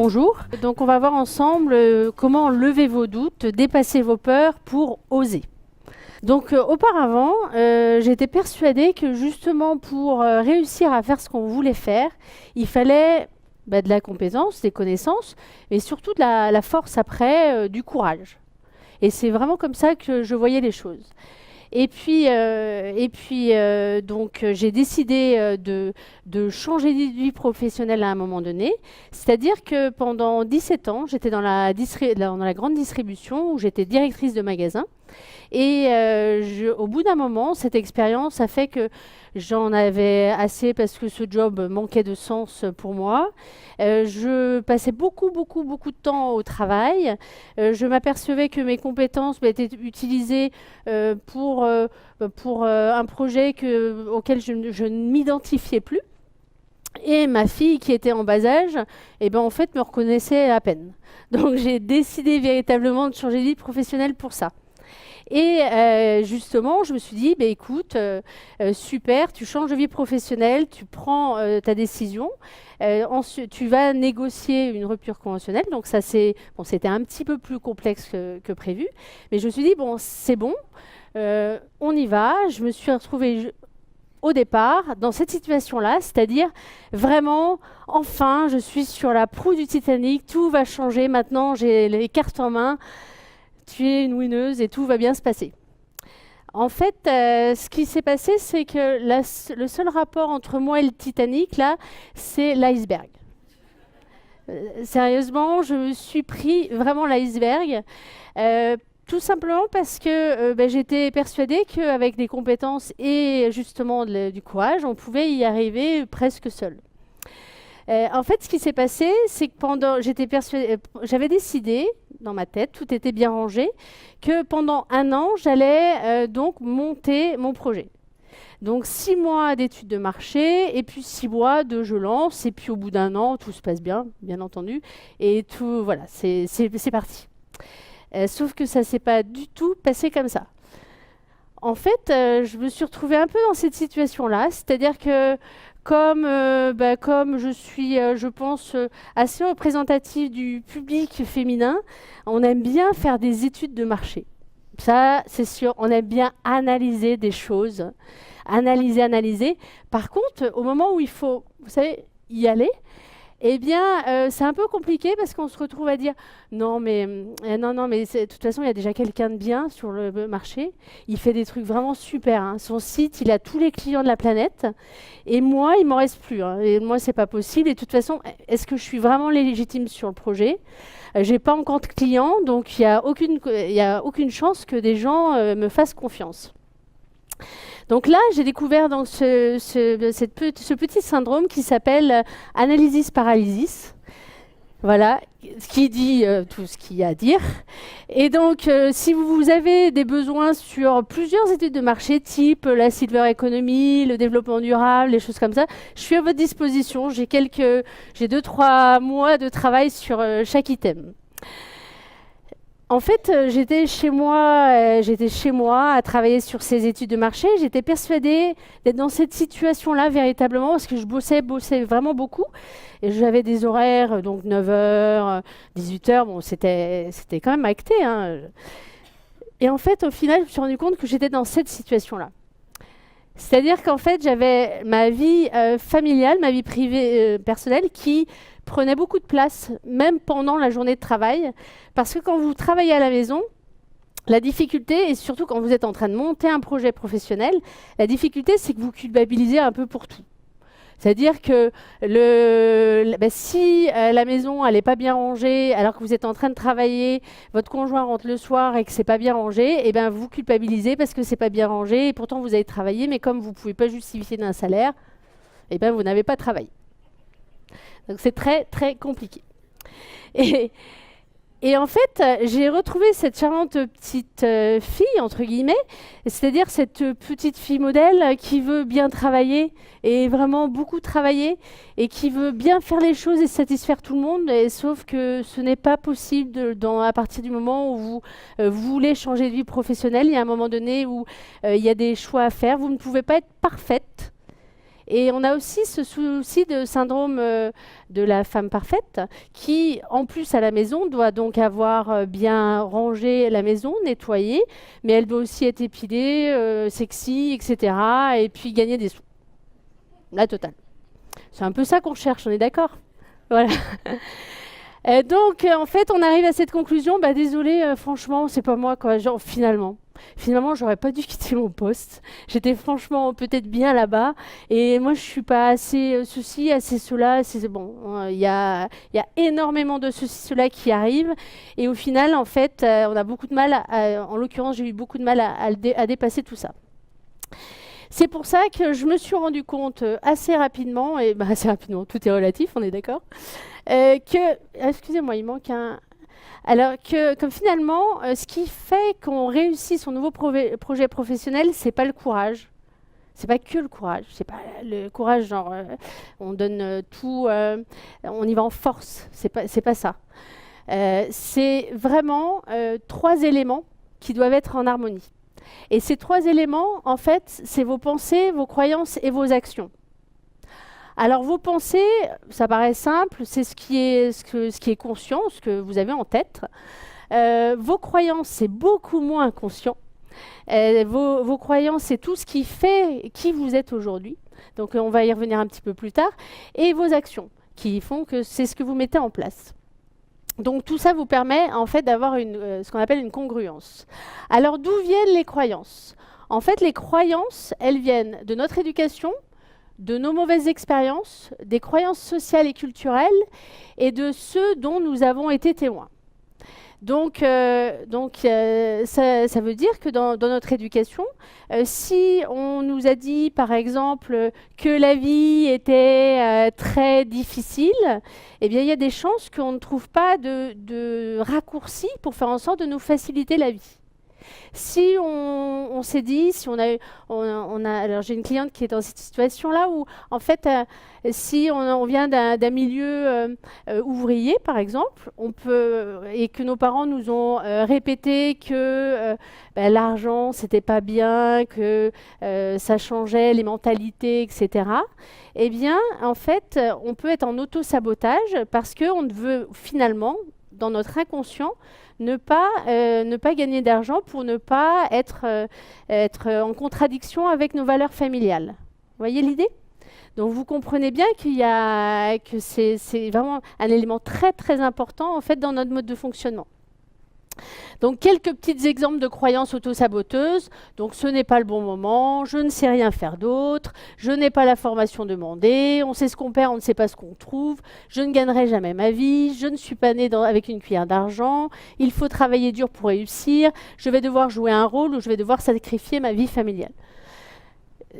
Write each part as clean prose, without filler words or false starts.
bonjour. Donc on va voir ensemble comment lever vos doutes, dépasser vos peurs pour oser. Donc auparavant, j'étais persuadée que justement pour réussir à faire ce qu'on voulait faire, il fallait de la compétence, des connaissances, mais surtout de la force après, du courage. Et c'est vraiment comme ça que je voyais les choses. Et puis donc j'ai décidé de changer de vie professionnelle à un moment donné. C'est-à-dire que pendant 17 ans, j'étais dans la grande distribution où j'étais directrice de magasin. Et au bout d'un moment, cette expérience a fait que j'en avais assez parce que ce job manquait de sens pour moi. Je passais beaucoup de temps au travail. Je m'apercevais que mes compétences étaient utilisées pour un projet auquel je ne m'identifiais plus. Et ma fille, qui était en bas âge, en fait, me reconnaissait à peine. Donc j'ai décidé véritablement de changer de vie professionnelle pour ça. Et justement, je me suis dit, écoute, super, tu changes de vie professionnelle, tu prends ta décision. Ensuite, tu vas négocier une rupture conventionnelle. Donc ça, c'était un petit peu plus complexe que prévu. Mais je me suis dit, bon, c'est bon, on y va. Je me suis retrouvée au départ dans cette situation-là, c'est-à-dire vraiment, enfin, je suis sur la proue du Titanic, tout va changer. Maintenant, j'ai les cartes en main. Tu es une winneuse et tout va bien se passer. En fait, ce qui s'est passé, c'est que le seul rapport entre moi et le Titanic, là, c'est l'iceberg. Sérieusement, je me suis pris vraiment l'iceberg. Tout simplement parce que j'étais persuadée qu'avec des compétences et justement du courage, on pouvait y arriver presque seul. En fait, ce qui s'est passé, c'est que j'avais décidé dans ma tête, tout était bien rangé, que pendant un an, j'allais donc monter mon projet. Donc 6 mois d'études de marché, et puis 6 mois de je lance, et puis au bout d'un an, tout se passe bien, bien entendu, et tout, voilà, c'est parti. Sauf que ça ne s'est pas du tout passé comme ça. En fait, je me suis retrouvée un peu dans cette situation-là, c'est-à-dire que comme je suis, je pense, assez représentative du public féminin, on aime bien faire des études de marché. Ça, c'est sûr, on aime bien analyser des choses, analyser. Par contre, au moment où il faut, vous savez, y aller, c'est un peu compliqué parce qu'on se retrouve à dire non, mais de toute façon, il y a déjà quelqu'un de bien sur le marché. Il fait des trucs vraiment super. Hein. Son site, il a tous les clients de la planète. Et moi, il m'en reste plus. Hein. Et moi, c'est pas possible. Et de toute façon, est-ce que je suis vraiment légitime sur le projet ? J'ai pas encore de clients, donc il y a aucune chance que des gens me fassent confiance. Donc là, j'ai découvert donc ce petit syndrome qui s'appelle analysis paralysis. Voilà, ce qui dit tout ce qu'il y a à dire. Et donc, si vous avez des besoins sur plusieurs études de marché, type la silver economy, le développement durable, les choses comme ça, je suis à votre disposition. J'ai 2-3 mois de travail sur chaque item. En fait, j'étais chez moi à travailler sur ces études de marché. J'étais persuadée d'être dans cette situation-là véritablement parce que je bossais vraiment beaucoup. Et j'avais des horaires, donc 9h, 18h. Bon, c'était quand même acté. Hein. Et en fait, au final, je me suis rendu compte que j'étais dans cette situation-là. C'est-à-dire qu'en fait, j'avais ma vie familiale, ma vie privée, personnelle, qui prenait beaucoup de place, même pendant la journée de travail. Parce que quand vous travaillez à la maison, la difficulté, et surtout quand vous êtes en train de monter un projet professionnel, la difficulté, c'est que vous culpabilisez un peu pour tout. C'est-à-dire que si la maison elle n'est pas bien rangée, alors que vous êtes en train de travailler, votre conjoint rentre le soir et que c'est pas bien rangé, vous culpabilisez parce que c'est pas bien rangé et pourtant vous avez travaillé, mais comme vous ne pouvez pas justifier d'un salaire, vous n'avez pas travaillé. Donc c'est très très compliqué. Et en fait, j'ai retrouvé cette charmante petite fille, entre guillemets, c'est-à-dire cette petite fille modèle qui veut bien travailler et vraiment beaucoup travailler et qui veut bien faire les choses et satisfaire tout le monde, sauf que ce n'est pas possible à partir du moment où vous voulez changer de vie professionnelle. Il y a un moment donné où il y a des choix à faire. Vous ne pouvez pas être parfaite. Et on a aussi ce souci de syndrome de la femme parfaite qui, en plus à la maison, doit donc avoir bien rangé la maison, nettoyé, mais elle doit aussi être épilée, sexy, etc. Et puis gagner des sous. La totale. C'est un peu ça qu'on cherche, on est d'accord? Voilà. Donc, en fait, on arrive à cette conclusion. Bah, désolé, franchement, c'est pas moi, quoi. Genre, finalement, j'aurais pas dû quitter mon poste. J'étais franchement peut-être bien là-bas. Et moi, je suis pas assez ceci, assez cela. C'est bon. Il y a énormément de ceci, cela qui arrive. Et au final, en fait, on a beaucoup de mal. En l'occurrence, j'ai eu beaucoup de mal à dépasser tout ça. C'est pour ça que je me suis rendu compte assez rapidement, et bah, assez rapidement, tout est relatif, on est d'accord, excusez-moi, il manque un. Alors que, comme finalement, ce qui fait qu'on réussit son nouveau projet professionnel, c'est pas le courage. C'est pas que le courage. C'est pas le courage, genre, on donne tout, on y va en force. C'est pas ça. C'est vraiment 3 éléments qui doivent être en harmonie. Et ces 3 éléments, en fait, c'est vos pensées, vos croyances et vos actions. Alors vos pensées, ça paraît simple, c'est ce qui est conscient, ce que vous avez en tête. Vos croyances, c'est beaucoup moins conscient. Vos croyances, c'est tout ce qui fait qui vous êtes aujourd'hui. Donc on va y revenir un petit peu plus tard. Et vos actions, qui font que c'est ce que vous mettez en place. Donc tout ça vous permet en fait d'avoir ce qu'on appelle une congruence. Alors d'où viennent les croyances? En fait, les croyances, elles viennent de notre éducation, de nos mauvaises expériences, des croyances sociales et culturelles et de ceux dont nous avons été témoins. Donc, ça veut dire que dans notre éducation, si on nous a dit, par exemple, que la vie était très difficile, eh bien, il y a des chances qu'on ne trouve pas de raccourcis pour faire en sorte de nous faciliter la vie. Si on s'est dit, si alors j'ai une cliente qui est dans cette situation-là où, en fait, si on vient d'un milieu ouvrier, par exemple, et que nos parents nous ont répété que l'argent, c'était pas bien, que ça changeait les mentalités, etc. Eh bien, en fait, on peut être en auto-sabotage parce qu'on veut finalement, dans notre inconscient, ne pas gagner d'argent pour ne pas être en contradiction avec nos valeurs familiales. Vous voyez l'idée? Donc vous comprenez bien que c'est vraiment un élément très très important en fait dans notre mode de fonctionnement. Donc quelques petits exemples de croyances auto-saboteuses. Donc ce n'est pas le bon moment, je ne sais rien faire d'autre, je n'ai pas la formation demandée, on sait ce qu'on perd, on ne sait pas ce qu'on trouve, je ne gagnerai jamais ma vie, je ne suis pas né avec une cuillère d'argent, il faut travailler dur pour réussir, je vais devoir jouer un rôle ou je vais devoir sacrifier ma vie familiale.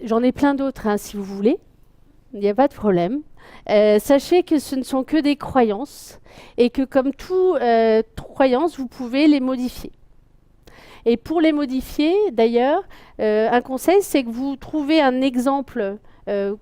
J'en ai plein d'autres hein, si vous voulez, il n'y a pas de problème. Sachez que ce ne sont que des croyances et que comme toute croyance, vous pouvez les modifier. Et pour les modifier, d'ailleurs, un conseil, c'est que vous trouvez un exemple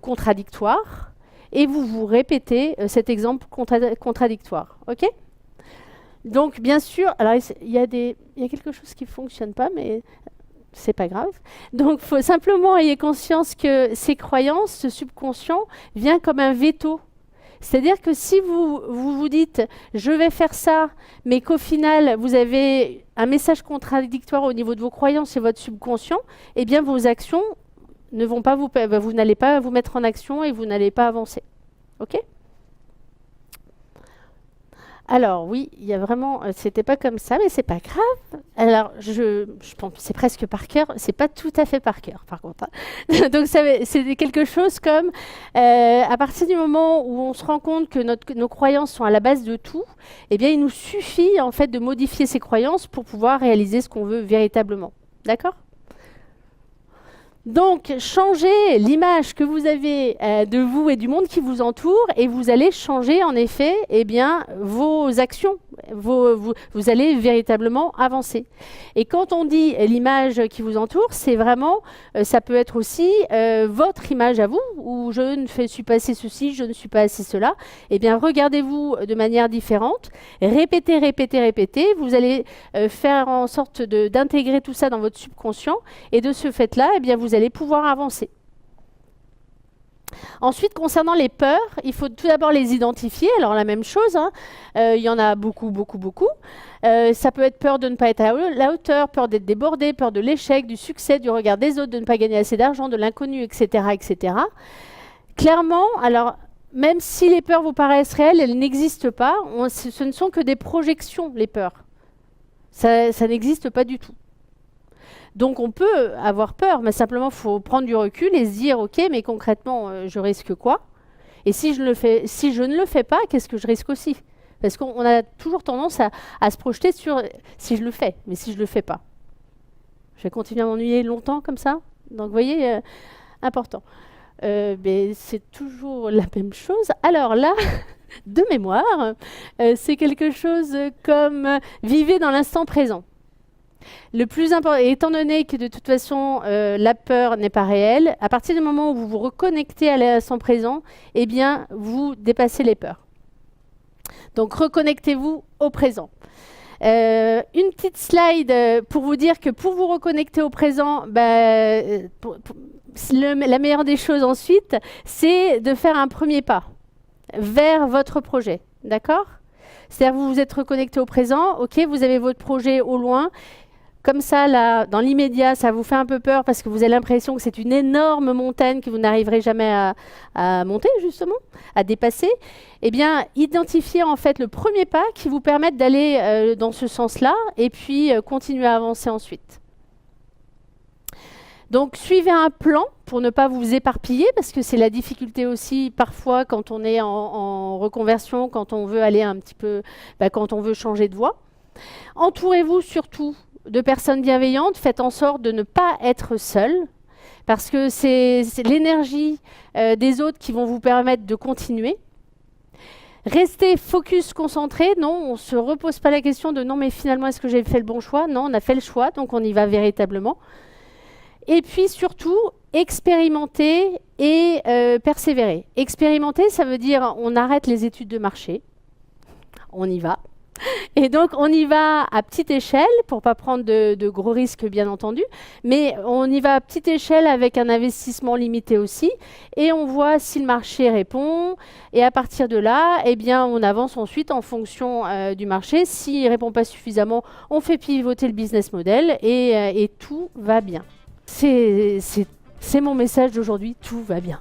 contradictoire et vous répétez cet exemple contradictoire. OK ? Donc, bien sûr, alors il y a quelque chose qui ne fonctionne pas, mais c'est pas grave. Donc, faut simplement ayez conscience que ces croyances, ce subconscient, vient comme un veto. C'est-à-dire que si vous dites « je vais faire ça », mais qu'au final, vous avez un message contradictoire au niveau de vos croyances et votre subconscient, eh bien, vos actions ne vont pas vous n'allez pas vous mettre en action et vous n'allez pas avancer. OK ? Alors oui, il y a vraiment, c'était pas comme ça, mais c'est pas grave. Alors je pense que c'est presque par cœur, c'est pas tout à fait par cœur, par contre. Hein. Donc c'est quelque chose comme, à partir du moment où on se rend compte que nos croyances sont à la base de tout, eh bien il nous suffit en fait de modifier ces croyances pour pouvoir réaliser ce qu'on veut véritablement. D'accord ? Donc, changez l'image que vous avez de vous et du monde qui vous entoure et vous allez changer en effet eh bien, vos actions. Vous allez véritablement avancer. Et quand on dit l'image qui vous entoure, c'est vraiment, ça peut être aussi votre image à vous, où je ne suis pas assez ceci, je ne suis pas assez cela. Eh bien, regardez-vous de manière différente, répétez, répétez, répétez. Vous allez faire en sorte d'intégrer tout ça dans votre subconscient et de ce fait-là, eh bien, vous allez pouvoir avancer. Ensuite, concernant les peurs, il faut tout d'abord les identifier. Alors la même chose, hein, il y en a beaucoup, beaucoup, beaucoup. Ça peut être peur de ne pas être à la hauteur, peur d'être débordé, peur de l'échec, du succès, du regard des autres, de ne pas gagner assez d'argent, de l'inconnu, etc., etc. Clairement, alors même si les peurs vous paraissent réelles, elles n'existent pas. Ce ne sont que des projections, les peurs. Ça n'existe pas du tout. Donc on peut avoir peur, mais simplement il faut prendre du recul et se dire ok, mais concrètement, je risque quoi? Et si je ne le fais pas, qu'est-ce que je risque aussi? Parce qu'on a toujours tendance à se projeter sur si je le fais, mais si je ne le fais pas. Je vais continuer à m'ennuyer longtemps comme ça. Donc vous voyez, important. Mais c'est toujours la même chose. Alors là, de mémoire, c'est quelque chose comme vivez dans l'instant présent. Le plus important, étant donné que de toute façon la peur n'est pas réelle, à partir du moment où vous vous reconnectez à l'instant présent, eh bien vous dépassez les peurs. Donc reconnectez-vous au présent. Une petite slide pour vous dire que pour vous reconnecter au présent, la meilleure des choses ensuite, c'est de faire un premier pas vers votre projet. D'accord? C'est-à-dire vous vous êtes reconnecté au présent, ok, vous avez votre projet au loin. Comme ça, là, dans l'immédiat, ça vous fait un peu peur parce que vous avez l'impression que c'est une énorme montagne que vous n'arriverez jamais à monter, justement, à dépasser. Eh bien, identifiez en fait le premier pas qui vous permette d'aller dans ce sens-là et puis continuer à avancer ensuite. Donc, suivez un plan pour ne pas vous éparpiller parce que c'est la difficulté aussi parfois quand on est en reconversion, quand on veut aller un petit peu, quand on veut changer de voie. Entourez-vous surtout de personnes bienveillantes, faites en sorte de ne pas être seul, parce que c'est l'énergie des autres qui vont vous permettre de continuer. Restez focus, concentré. Non, on ne se repose pas la question de non, mais finalement, est-ce que j'ai fait le bon choix? Non, on a fait le choix, donc on y va véritablement. Et puis surtout, expérimenter et persévérer. Expérimenter, ça veut dire on arrête les études de marché, on y va. Et donc, on y va à petite échelle, pour ne pas prendre de gros risques, bien entendu, mais on y va à petite échelle avec un investissement limité aussi, et on voit si le marché répond, et à partir de là, eh bien, on avance ensuite en fonction du marché. S'il ne répond pas suffisamment, on fait pivoter le business model, et tout va bien. C'est mon message d'aujourd'hui, tout va bien.